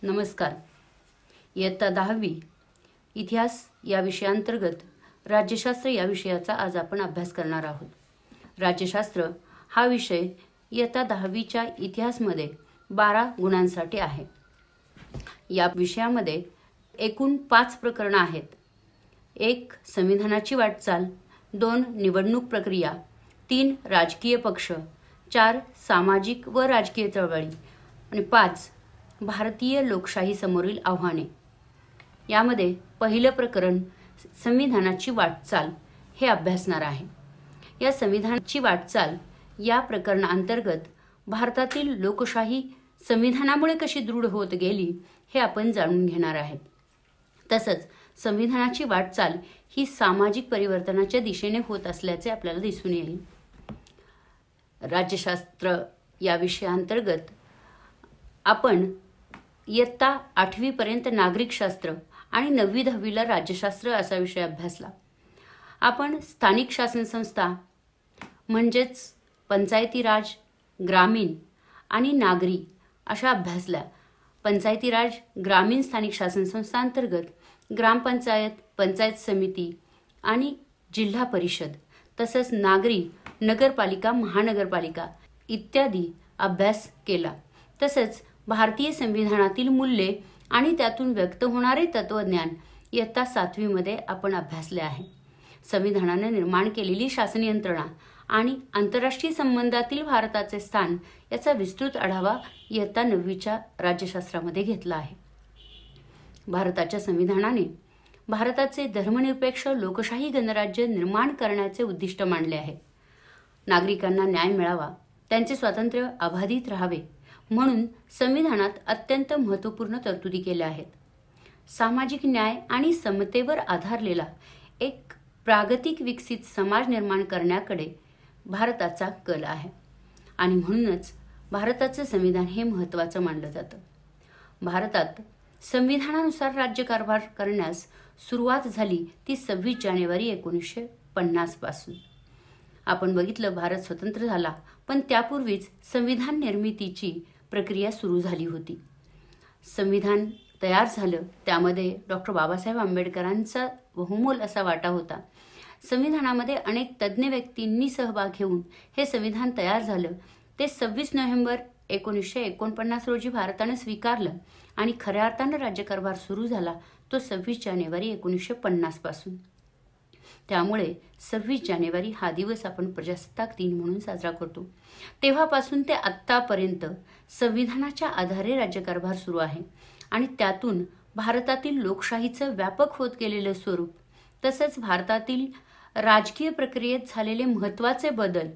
नमस्कार. इयत्ता 10वी इतिहास या विषयांतर्गत राज्यशास्त्र या विषयाचा आज आपण अभ्यास करणार आहोत. राज्यशास्त्र हा विषय इयत्ता 10वीच्या इतिहासमध्ये 12 गुणांसाठी आहे. या विषयामध्ये एकूण 5 प्रकरणे आहेत. 1 संविधानाची वाटचाल, 2 निवडणूक प्रक्रिया, 3 राजकीय पक्ष, 4 सामाजिक व राजकीय चळवळी आणि 5 भारतीय लोकशाही समोरील आव्हाने. यामध्ये पहिलं प्रकरण संविधानाची वाटचाल हे अभ्यासणार आहे. या संविधानाची वाटचाल या प्रकरणाअंतर्गत भारतातील लोकशाही संविधानामुळे कशी दृढ होत गेली हे आपण जाणून घेणार आहे. तसंच संविधानाची वाटचाल ही सामाजिक परिवर्तनाच्या दिशेने होत असल्याचे आपल्याला दिसून येईल. राज्यशास्त्र या विषयाअंतर्गत आपण इयत्ता 8वी पर्यंत नागरिकशास्त्र आणि 9वी 10वीला राज्यशास्त्र असा विषय अभ्यासला. आपण स्थानिक शासन संस्था म्हणजेच पंचायती राज, ग्रामीण आणि नागरी अशा अभ्यासल्या. पंचायती राज, ग्रामीण स्थानिक शासन संस्था अंतर्गत ग्रामपंचायत, पंचायत समिती आणि जिल्हा परिषद तसंच नागरी, नगरपालिका, महानगरपालिका इत्यादी अभ्यास केला. तसंच भारतीय संविधानातील मूल्ये आणि त्यातून व्यक्त होणारे तत्वज्ञान इयत्ता 7वीमध्ये आपण अभ्यासले आहे. संविधानाने निर्माण केलेली शासन यंत्रणा आणि आंतरराष्ट्रीय संबंधातील भारताचे स्थान याचा विस्तृत आढावा इयत्ता 9वीच्या राज्यशास्त्रामध्ये घेतला आहे. भारताच्या संविधानाने भारताचे धर्मनिरपेक्ष लोकशाही गणराज्य निर्माण करण्याचे उद्दिष्ट मांडले आहे. नागरिकांना न्याय मिळावा, त्यांचे स्वातंत्र्य अबाधित राहावे म्हणून संविधानात अत्यंत महत्त्वपूर्ण तरतुदी केल्या आहेत. सामाजिक न्याय आणि समतेवर आधारलेला एक प्रागतिक विकसित समाज निर्माण करण्याकडे भारताचा कल आहे आणि म्हणूनच भारताचं संविधान हे महत्त्वाचं मानलं जातं. भारतात संविधानानुसार राज्यकारभार करण्यास सुरुवात झाली ती 26 जानेवारी 1950 पासून. आपण बघितलं भारत स्वतंत्र झाला, पण त्यापूर्वीच संविधान निर्मितीची प्रक्रिया सुरू झाली होती. संविधान तयार झालं त्यामध्ये डॉक्टर बाबासाहेब आंबेडकरांचा बहुमोल असा वाटा होता. संविधानामध्ये अनेक तज्ज्ञ व्यक्तींनी सहभाग घेऊन हे संविधान तयार झालं. ते 26 नोव्हेंबर 1949 रोजी भारताने स्वीकारलं आणि खऱ्या अर्थानं राज्यकारभार सुरू झाला तो 26 जानेवारी 1950 पासून. त्यामुळे 26 जानेवारी हा दिवस आपण प्रजासत्ताक दिन म्हणून साजरा करतो. तेव्हापासून ते आत्तापर्यंत संविधानाच्या आधारे राज्यकारभार सुरू आहे आणि त्यातून भारतातील लोकशाहीचं व्यापक होत गेलेलं स्वरूप तसंच भारतातील राजकीय प्रक्रियेत झालेले महत्त्वाचे बदल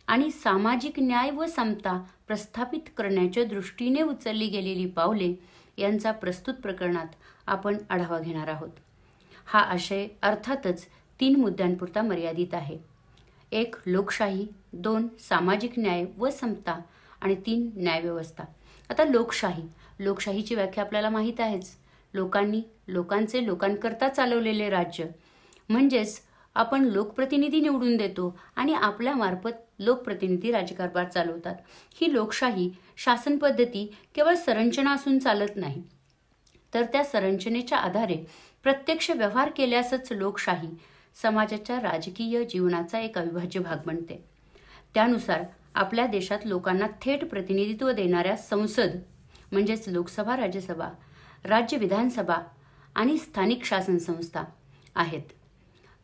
आणि सामाजिक न्याय व समता प्रस्थापित करण्याच्या दृष्टीने उचलली गेलेली पावले यांचा प्रस्तुत प्रकरणात आपण आढावा घेणार आहोत. हा आशय अर्थातच 3 मुद्द्यांपुरता मर्यादित आहे. 1 लोकशाही, 2 सामाजिक न्याय व समता आणि 3 न्यायव्यवस्था. आता लोकशाहीची व्याख्या आपल्याला माहीत आहेच. लोकांचे लोकांकरता चालवलेले राज्य म्हणजेच आपण लोकप्रतिनिधी निवडून देतो आणि आपल्या मार्फत लोकप्रतिनिधी राज्यकारभार चालवतात. ही लोकशाही शासन पद्धती केवळ संरचना असून चालत नाही, तर त्या संरचनेच्या आधारे प्रत्यक्ष व्यवहार केल्यासच लोकशाही समाजाच्या राजकीय जीवनाचा एक अविभाज्य भाग बनते. त्यानुसार आपल्या देशात लोकांना थेट प्रतिनिधित्व देणाऱ्या संसद म्हणजेच लोकसभा, राज्यसभा, राज्य विधानसभा आणि स्थानिक शासन संस्था आहेत.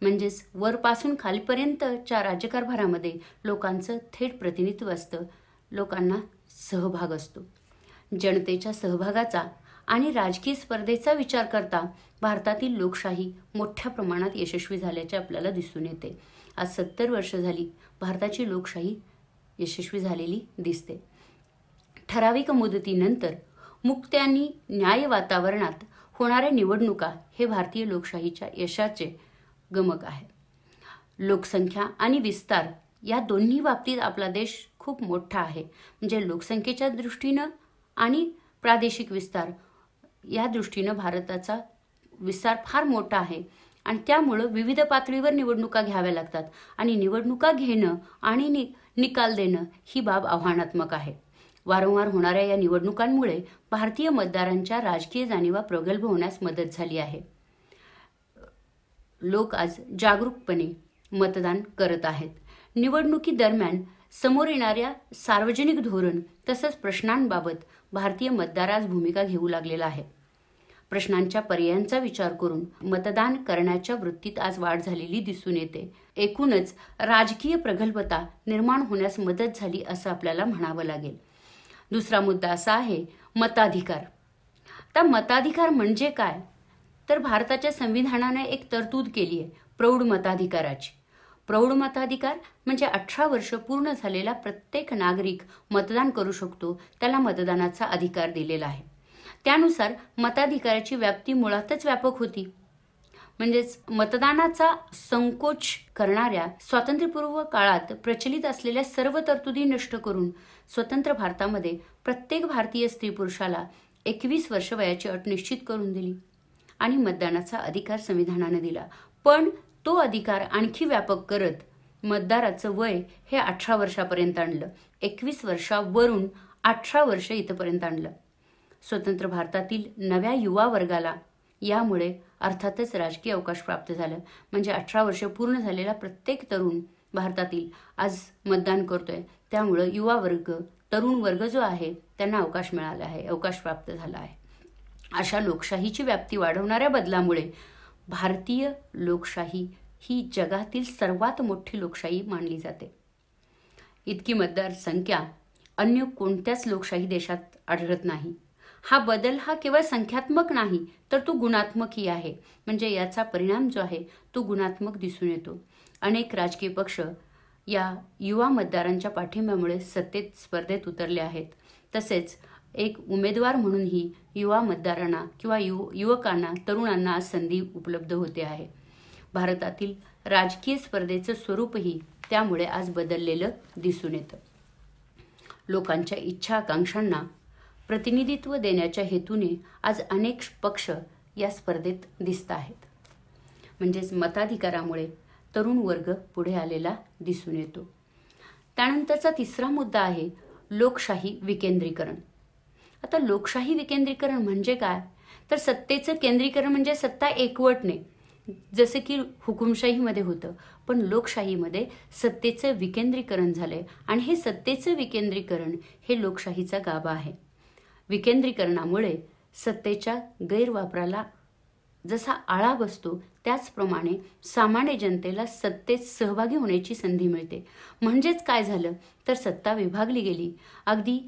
म्हणजेच वरपासून खालीपर्यंतच्या राज्यकारभारामध्ये लोकांचं थेट प्रतिनिधित्व असतं, लोकांना सहभाग असतो. जनतेच्या सहभागाचा आणि राजकीय स्पर्धेचा विचार करता भारतातील लोकशाही मोठ्या प्रमाणात यशस्वी झाल्याचे आपल्याला दिसून येते. आज 70 वर्ष झाली भारताची लोकशाही यशस्वी झालेली दिसते. ठराविक मुदतीनंतर मुक्त आणि न्याय वातावरणात होणाऱ्या निवडणुका हे भारतीय लोकशाहीच्या यशाचे गमक आहे. लोकसंख्या आणि विस्तार या दोन्ही बाबतीत आपला देश खूप मोठा आहे. म्हणजे लोकसंख्येच्या दृष्टीनं आणि प्रादेशिक विस्तार या दृष्टीनं भारताचा विस्तार फार मोठा आहे आणि त्यामुळं विविध पातळीवर निवडणुका घ्याव्या लागतात आणि निवडणुका घेणं आणि निकाल देणं ही बाब आव्हानात्मक आहे. वारंवार होणाऱ्या या निवडणुकांमुळे भारतीय मतदारांच्या राजकीय जाणीवा प्रगल्भ होण्यास मदत झाली आहे. लोक आज जागरूकपणे मतदान करत आहेत. निवडणुकीदरम्यान समोर येणाऱ्या सार्वजनिक धोरण तसंच प्रश्नांबाबत भारतीय मतदार आज भूमिका घेऊ लागलेला आहे. प्रश्नांच्या पर्यायांचा विचार करून मतदान करण्याच्या वृत्तीत आज वाढ झालेली दिसून येते. एकूणच राजकीय प्रगल्भता निर्माण होण्यास मदत झाली असं आपल्याला म्हणावं लागेल. दुसरा मुद्दा असा आहे मताधिकार. आता मताधिकार म्हणजे काय? तर भारताच्या संविधानाने एक तरतूद केली आहे प्रौढ मताधिकाराची. प्रौढ मताधिकार म्हणजे 18 वर्ष पूर्ण झालेला प्रत्येक नागरिक मतदान करू शकतो, त्याला मतदानाचा अधिकार दिलेला आहे. त्यानुसार मताधिकाराची व्याप्ती मुळातच व्यापक होती. म्हणजेच मतदानाचा संकोच करणाऱ्या स्वातंत्र्यपूर्व काळात प्रचलित असलेल्या सर्व तरतुदी नष्ट करून स्वतंत्र भारतामध्ये प्रत्येक भारतीय स्त्री पुरुषाला 21 वर्ष वयाची अट निश्चित करून दिली आणि मतदानाचा अधिकार संविधानाने दिला. पण तो अधिकार आणखी व्यापक करत मतदाराचं वय हे 18 वर्षापर्यंत आणलं. 21 वर्षावरून 18 वर्ष इथपर्यंत आणलं. स्वतंत्र भारतातील नव्या युवा वर्गाला यामुळे अर्थातच राजकीय अवकाश प्राप्त झालं. म्हणजे 18 वर्ष पूर्ण झालेला प्रत्येक तरुण भारतातील आज मतदान करतोय. त्यामुळं युवा वर्ग, तरुण वर्ग जो आहे त्यांना अवकाश मिळाला आहे, अवकाश प्राप्त झाला आहे. अशा लोकशाहीची व्याप्ती वाढवणाऱ्या बदलामुळे भारतीय लोकशाही ही जगातील सर्वात मोठी लोकशाही मानली जाते. इतकी मतदार संख्या अन्य कोणत्याच लोकशाही देशात आढळत नाही. हा बदल हा केवळ संख्यात्मक नाही तर तो गुणात्मकही आहे. म्हणजे याचा परिणाम जो आहे तो गुणात्मक दिसून येतो. अनेक राजकीय पक्ष या युवा मतदारांच्या पाठिंब्यामुळे सत्तेत स्पर्धेत उतरले आहेत. तसेच एक उमेदवार म्हणूनही युवा मतदारांना किंवा युवकांना, तरुणांना आज संधी उपलब्ध होते आहे. भारतातील राजकीय स्पर्धेचं स्वरूपही त्यामुळे आज बदललेलं दिसून येतं. लोकांच्या इच्छा आकांक्षांना प्रतिनिधित्व देण्याच्या हेतूने आज अनेक पक्ष या स्पर्धेत दिसत आहेत. म्हणजेच मताधिकारामुळे तरुण वर्ग पुढे आलेला दिसून येतो. त्यानंतरचा तिसरा मुद्दा आहे लोकशाही विकेंद्रीकरण. आता लोकशाही विकेंद्रीकरण म्हणजे काय? तर सत्तेचं केंद्रीकरण म्हणजे सत्ता एकवटणे, जसं की हुकुमशाहीमध्ये होतं. पण लोकशाहीमध्ये सत्तेचं विकेंद्रीकरण झालंय आणि हे सत्तेचं विकेंद्रीकरण हे लोकशाहीचा गाभा आहे. विकेंद्रीकरणामुळे सत्तेच्या गैरवापराला जसा आळा बसतो त्याचप्रमाणे सामान्य जनतेला सत्तेत सहभागी होण्याची संधी मिळते. म्हणजेच काय झालं तर सत्ता विभागली गेली. अगदी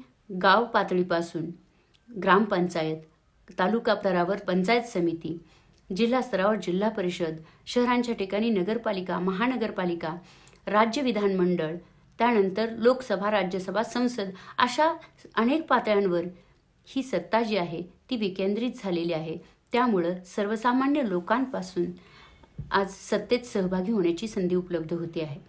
गाव पातळीपासून ग्रामपंचायत, तालुका स्तरावर पंचायत समिती, जिल्हा स्तरावर जिल्हा परिषद, शहरांच्या ठिकाणी नगरपालिका, महानगरपालिका, राज्य विधानमंडळ, त्यानंतर लोकसभा, राज्यसभा, संसद, अशा अनेक पातळ्यांवर ही सत्ता जी आहे ती विकेंद्रित झालेली आहे. त्यामुळं सर्वसामान्य लोकांपासून आज सत्तेत सहभागी होण्याची संधी उपलब्ध होती आहे.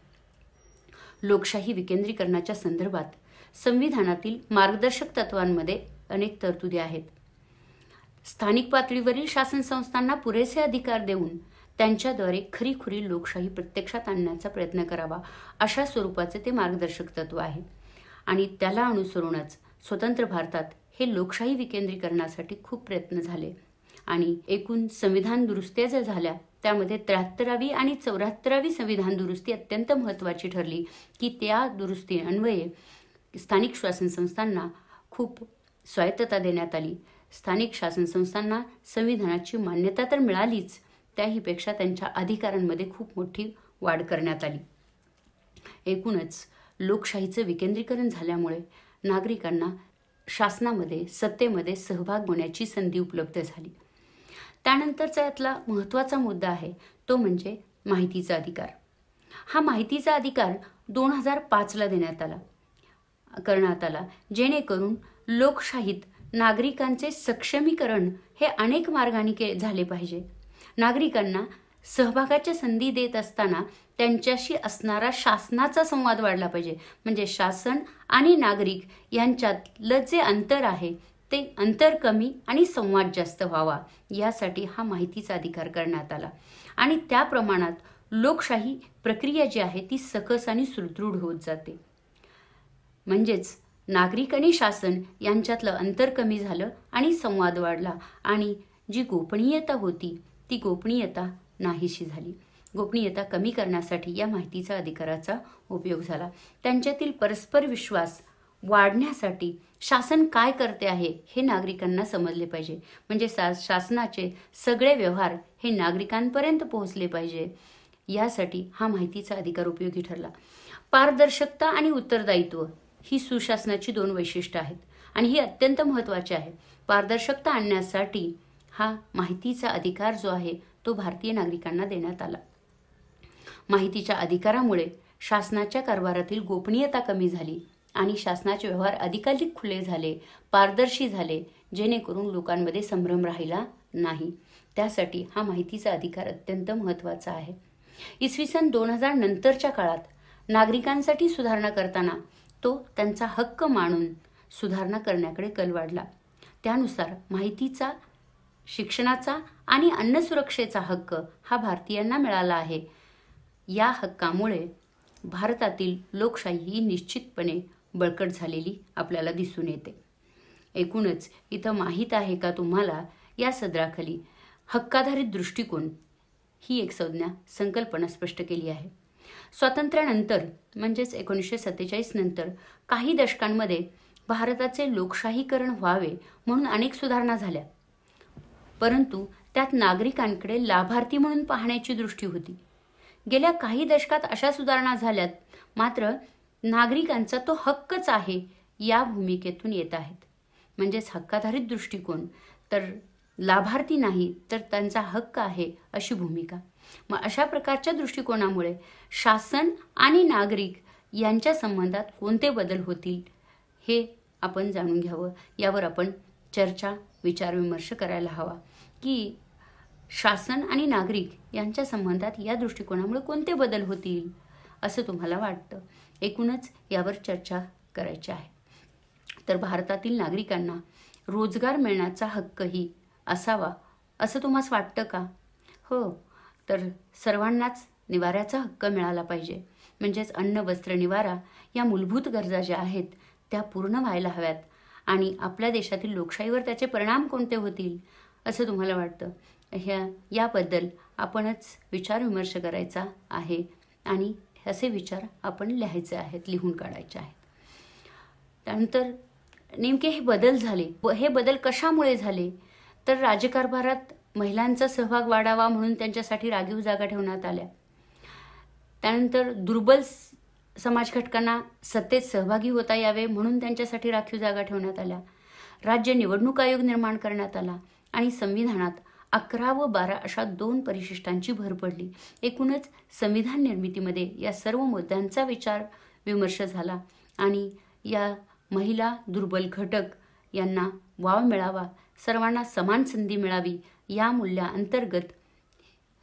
लोकशाही विकेंद्रीकरणाच्या संदर्भात संविधानातील मार्गदर्शक तत्वांमध्ये अनेक तरतुदी आहेत. स्थानिक पातळीवरील शासन संस्थांना पुरेसे अधिकार देऊन त्यांच्याद्वारे खरीखुरी लोकशाही प्रत्यक्षात आणण्याचा प्रयत्न करावा, अशा स्वरूपाचे ते मार्गदर्शक तत्व आहे. आणि त्याला अनुसरूनच स्वतंत्र भारतात हे लोकशाही विकेंद्रीकरणासाठी खूप प्रयत्न झाले. आणि एकूण संविधान दुरुस्त्या ज्या झाल्या त्यामध्ये 73वी आणि 74वी संविधान दुरुस्ती अत्यंत महत्त्वाची ठरली की त्या दुरुस्ती अन्वये स्थानिक शासन संस्थांना खूप स्वायत्तता देण्यात आली. स्थानिक शासन संस्थांना संविधानाची मान्यता तर मिळालीच, त्याहीपेक्षा त्यांच्या अधिकारांमध्ये खूप मोठी वाढ करण्यात आली. एकूणच लोकशाहीचं विकेंद्रीकरण झाल्यामुळे नागरिकांना शासनामध्ये, सत्तेमध्ये सहभाग होण्याची संधी उपलब्ध झाली. त्यानंतरचा यातला महत्त्वाचा मुद्दा आहे तो म्हणजे माहितीचा अधिकार. हा माहितीचा अधिकार 2005ला करण्यात आला जेणेकरून लोकशाहीत नागरिकांचे सक्षमीकरण हे अनेक मार्गांनी झाले पाहिजे. नागरिकांना सहभागाच्या संधी देत असताना त्यांच्याशी असणारा शासनाचा संवाद वाढला पाहिजे. म्हणजे शासन आणि नागरिक यांच्यातलं जे अंतर आहे ते अंतर कमी आणि संवाद जास्त व्हावा, यासाठी हा माहितीचा अधिकार करण्यात आला. आणि त्या प्रमाणात लोकशाही प्रक्रिया जी आहे ती सकस आणि सुदृढ होत जाते. म्हणजेच नागरिक आणि शासन यांच्यातलं अंतर कमी झालं आणि संवाद वाढला आणि जी गोपनीयता होती ती गोपनीयता नाहीशी झाली. गोपनीयता कमी करण्यासाठी या माहितीचा अधिकाराचा उपयोग झाला. त्यांच्यातील परस्पर विश्वास वाढण्यासाठी शासन काय करते आहे हे नागरिकांना समजले पाहिजे. म्हणजे शासनाचे सगळे व्यवहार हे नागरिकांपर्यंत पोहोचले पाहिजे. यासाठी हा माहितीचा अधिकार उपयोगी ठरला. पारदर्शकता आणि उत्तरदायित्व ही सुशासनाची 2 वैशिष्ट्ये आहेत आणि ही अत्यंत महत्त्वाची आहे. पारदर्शकता आणण्यासाठी हा माहितीचा अधिकार जो आहे तो भारतीय नागरिकांना देण्यात आला. माहितीच्या अधिकारामुळे शासनाच्या कारभारातील गोपनीयता कमी झाली आणि शासनाचे व्यवहार अधिकाधिक खुले झाले, पारदर्शी झाले, जेणेकरून लोकांमध्ये संभ्रम राहिला नाही. त्यासाठी हा माहितीचा अधिकार अत्यंत महत्त्वाचा आहे. इसवी सन 2000 नंतरच्या काळात नागरिकांसाठी सुधारणा करताना तो त्यांचा हक्क मानून सुधारणा करण्याकडे कल वाढला. त्यानुसार माहितीचा, शिक्षणाचा आणि अन्न सुरक्षेचा हक्क हा भारतीयांना मिळाला आहे. या हक्कामुळे भारतातील लोकशाही ही निश्चितपणे बळकट झालेली आपल्याला दिसून येते. एकूणच इथं माहीत आहे का तुम्हाला या सदराखाली हक्काधारित दृष्टिकोन ही एक संकल्पना स्पष्ट केली आहे. स्वातंत्र्यानंतर म्हणजेच 1947 नंतर काही दशकांमध्ये भारताचे लोकशाहीकरण व्हावे म्हणून अनेक सुधारणा झाल्या, परंतु त्यात नागरिकांकडे लाभार्थी म्हणून पाहण्याची दृष्टी होती. गेल्या काही दशकात अशा सुधारणा झाल्यात, मात्र नागरिकांचा तो हक्कच आहे या भूमिकेतून येत आहेत. म्हणजेच हक्काधारित दृष्टिकोन, तर लाभार्थी नाही तर त्यांचा हक्क आहे अशी भूमिका. मग अशा प्रकारच्या दृष्टिकोनामुळे शासन आणि नागरिक यांच्या संबंधात कोणते बदल होतील हे आपण जाणून घ्यावं. यावर आपण चर्चा, विचारविमर्श करायला हवा की शासन आणि नागरिक यांच्या संबंधात या दृष्टिकोनामुळे कोणते बदल होतील असं तुम्हाला वाटतं. एकूणच यावर चर्चा करायची आहे. तर भारतातील नागरिकांना रोजगार मिळण्याचा हक्कही असावा असं तुम्हाला वाटतं का? हो, तर सर्वांनाच निवाऱ्याचा हक्क मिळाला पाहिजे. म्हणजेच अन्न, वस्त्र, निवारा या मूलभूत गरजा ज्या आहेत त्या पूर्ण व्हायला हव्यात. आणि आपल्या देशातील लोकशाहीवर त्याचे परिणाम कोणते होतील असं तुम्हाला वाटतं? याबद्दल आपणच विचारविमर्श करायचा आहे आणि असे विचार आपण लिहायचे आहेत, लिहून काढायचे आहेत. त्यानंतर नेमके हे बदल झाले, हे बदल कशामुळे झाले? तर राज्यकारभारात महिलांचा सहभाग वाढावा म्हणून त्यांच्यासाठी राखीव जागा ठेवण्यात आल्या. त्यानंतर दुर्बल समाज घटकांना सत्तेत सहभागी होता यावे म्हणून त्यांच्यासाठी राखीव जागा ठेवण्यात आल्या. राज्य निवडणूक आयोग निर्माण करण्यात आला आणि संविधानात 11 व 12 अशा 2 परिशिष्टांची भर पडली. एकूणच संविधान निर्मितीमध्ये या सर्व मुद्द्यांचा विचार विमर्श झाला आणि या महिला, दुर्बल घटक यांना वाव मिळावा, सर्वांना समान संधी मिळावी या मूल्याअंतर्गत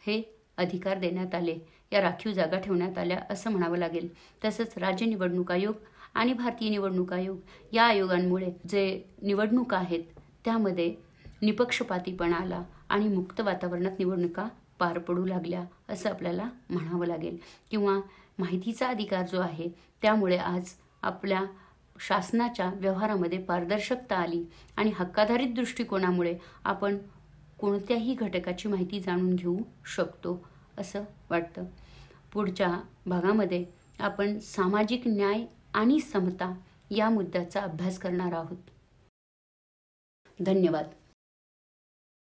हे अधिकार देण्यात आले, या राखीव जागा ठेवण्यात आल्या असं म्हणावं लागेल. तसंच राज्य निवडणूक आयोग आणि भारतीय निवडणूक आयोग या आयोगांमुळे जे निवडणुका आहेत त्यामध्ये निपक्षपातीपणा आला आणि मुक्त वातावरणात निवडणुका पार पडू लागल्या असं आपल्याला म्हणावं लागेल. किंवा माहितीचा अधिकार जो आहे त्यामुळे आज आपल्या शासनाच्या व्यवहारामध्ये पारदर्शकता आली आणि हक्काधारित दृष्टिकोनामुळे आपण कोणत्याही घटकाची माहिती जाणून घेऊ शकतो असं वाटतं. पुढच्या भागामध्ये आपण सामाजिक न्याय आणि समता या मुद्द्याचा अभ्यास करणार आहोत. धन्यवाद.